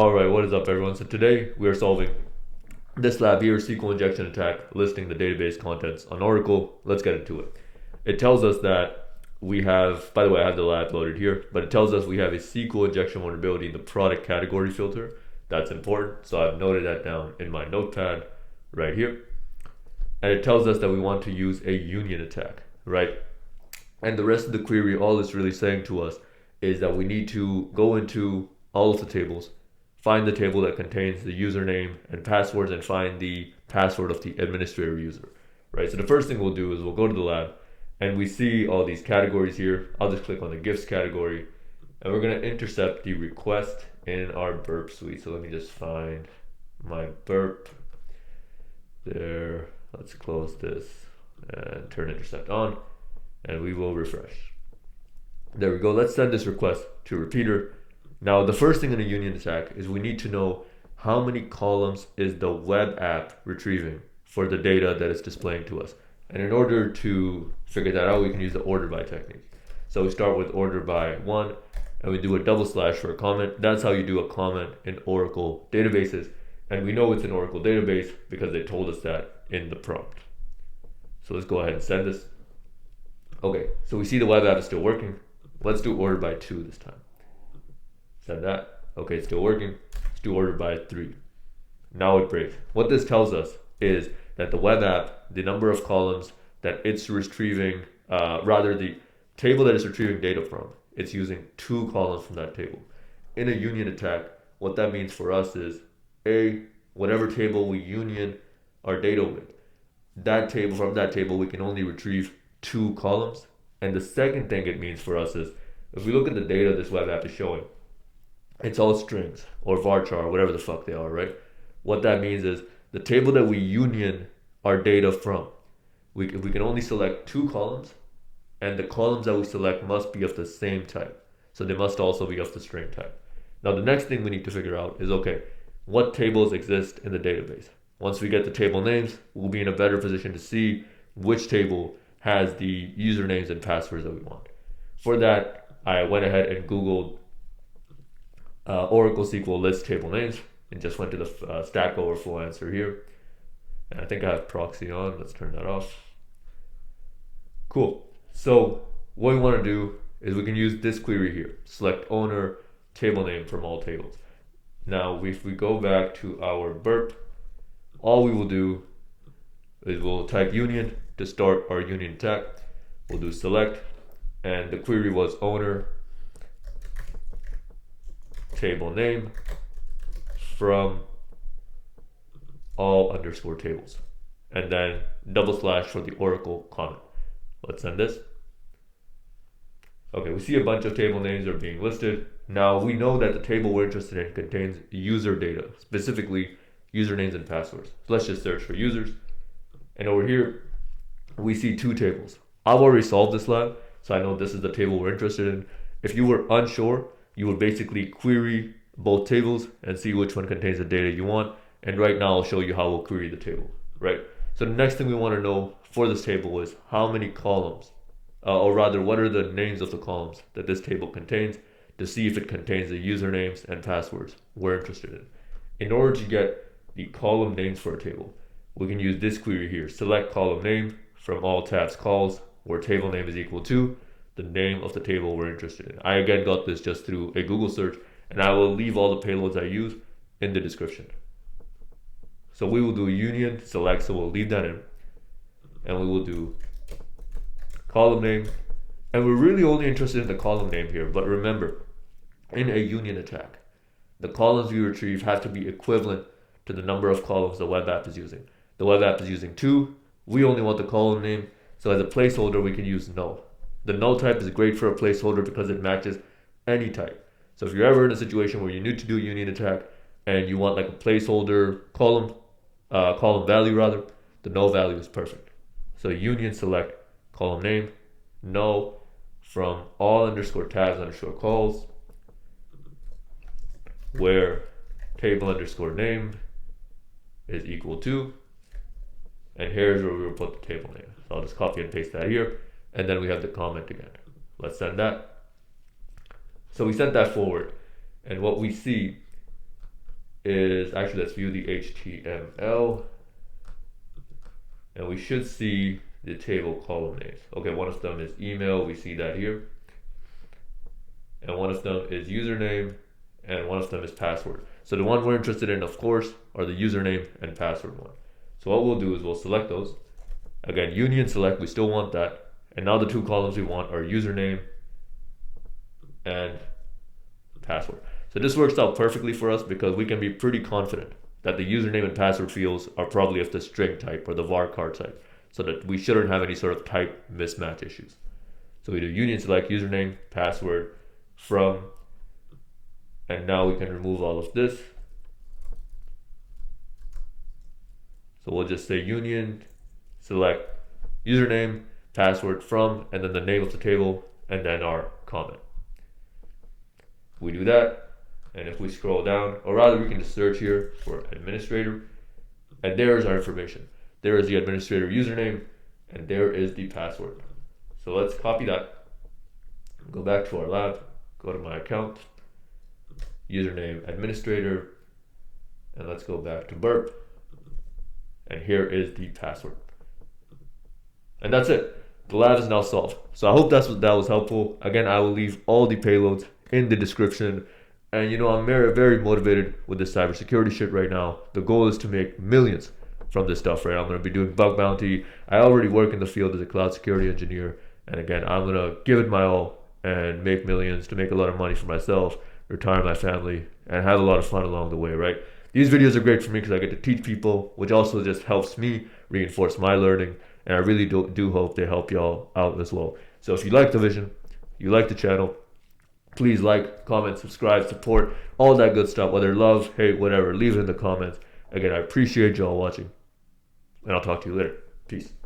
Alright, what is up everyone? So today we are solving this lab here, SQL injection attack, listing the database contents on Oracle. Let's get into it. It tells us that we have, by the way I have the lab loaded here, but it tells us we have a SQL injection vulnerability in the product category filter. That's important, so I've noted that down in my notepad right here. And it tells us that we want to use a union attack, right? And the rest of the query, all it's really saying to us is that we need to go into all of the tables, find the table that contains the username and passwords, and find the password of the administrator user, right? So the first thing we'll do is we'll go to the lab and we see all these categories here. I'll just click on the gifts category and we're going to intercept the request in our burp suite. So let me just find my burp there. Let's close this and turn intercept on and we will refresh. There we go. Let's send this request to repeater. Now, the first thing in a union attack is we need to know how many columns is the web app retrieving for the data that it's displaying to us. And in order to figure that out, we can use the order by technique. So we start with order by 1 and we do a double slash for a comment. That's how you do a comment in Oracle databases. And we know it's an Oracle database because they told us that in the prompt. So let's go ahead and send this. Okay, so we see the web app is still working. Let's do order by 2 this time. Send that. Okay, it's still working. Let's do order by 3. Now it breaks. What this tells us is that the web app, the number of columns that it's retrieving, rather the table that it's retrieving data from, it's using 2 columns from that table. In a union attack, what that means for us is whatever table we union our data with, that table, from that table we can only retrieve 2 columns. And the second thing it means for us is, if we look at the data this web app is showing, it's all strings or varchar or whatever the fuck they are, right? What that means is the table that we union our data from, we can only select 2 columns, and the columns that we select must be of the same type. So they must also be of the string type. Now the next thing we need to figure out is, okay, what tables exist in the database? Once we get the table names, we'll be in a better position to see which table has the usernames and passwords that we want. For that, I went ahead and Googled Oracle SQL list table names and just went to the Stack Overflow answer here. And I think I have proxy on. Let's turn that off. Cool. So what we want to do is we can use this query here. Select owner table name from all tables. Now, if we go back to our burp, all we will do is we'll type union to start our union attack. We'll do select, and the query was owner table name from all underscore tables, and then double slash for the Oracle comment. Let's send this. Okay, we see a bunch of table names are being listed. Now we know that the table we're interested in contains user data, specifically usernames and passwords. So let's just search for users. And over here, we see 2 tables. I've already solved this lab, so I know this is the table we're interested in. If you were unsure, you would basically query both tables and see which one contains the data you want. And right now I'll show you how we'll query the table, right? So the next thing we want to know for this table is how many columns, or rather what are the names of the columns that this table contains, to see if it contains the usernames and passwords we're interested in. In order to get the column names for a table, we can use this query here. Select column name from all tabs calls, where table name is equal to the name of the table we're interested in. I again got this just through a Google search, and I will leave all the payloads I use in the description. So we will do union select, so we'll leave that in, and we will do column name, and we're really only interested in the column name here. But remember, in a union attack, the columns we retrieve have to be equivalent to the number of columns the web app is using. The web app is using 2. We only want the column name, so as a placeholder we can use null. The null type is great for a placeholder because it matches any type. So if you're ever in a situation where you need to do a union attack and you want like a placeholder column value rather, the null value is perfect. So union select column name null from all underscore tabs underscore calls, where table underscore name is equal to, and here's where we will put the table name. So I'll just copy and paste that here, and then we have the comment again. Let's send that. So we sent that forward, and what we see is, actually let's view the HTML, and we should see the table column names. Okay, one of them is email, we see that here, and one of them is username, and one of them is password. So the one we're interested in, of course, are the username and password one. So what we'll do is we'll select those. Again, union select, we still want that. And now the two columns we want are username and password. So this works out perfectly for us because we can be pretty confident that the username and password fields are probably of the string type or the varchar type, so that we shouldn't have any sort of type mismatch issues. So we do union select username, password, from, and now we can remove all of this. So we'll just say union select username, password, from, and then the name of the table, and then our comment. We do that, and if we scroll down, or rather we can just search here for administrator, and there is our information. There is the administrator username, and there is the password. So let's copy that, go back to our lab, go to my account, username administrator, and let's go back to burp, and here is the password. And that's it. The lab is now solved. So I hope that was helpful. Again, I will leave all the payloads in the description. And I'm very motivated with this cybersecurity shit right now. The goal is to make millions from this stuff, right? I'm going to be doing bug bounty. I already work in the field as a cloud security engineer. And again, I'm going to give it my all and make millions to make a lot of money for myself, retire my family, and have a lot of fun along the way, right? These videos are great for me because I get to teach people, which also just helps me reinforce my learning. And I really do hope they help y'all out as well. So if you like the vision, you like the channel, please like, comment, subscribe, support, all that good stuff. Whether love, hate, whatever, leave it in the comments. Again, I appreciate y'all watching. And I'll talk to you later. Peace.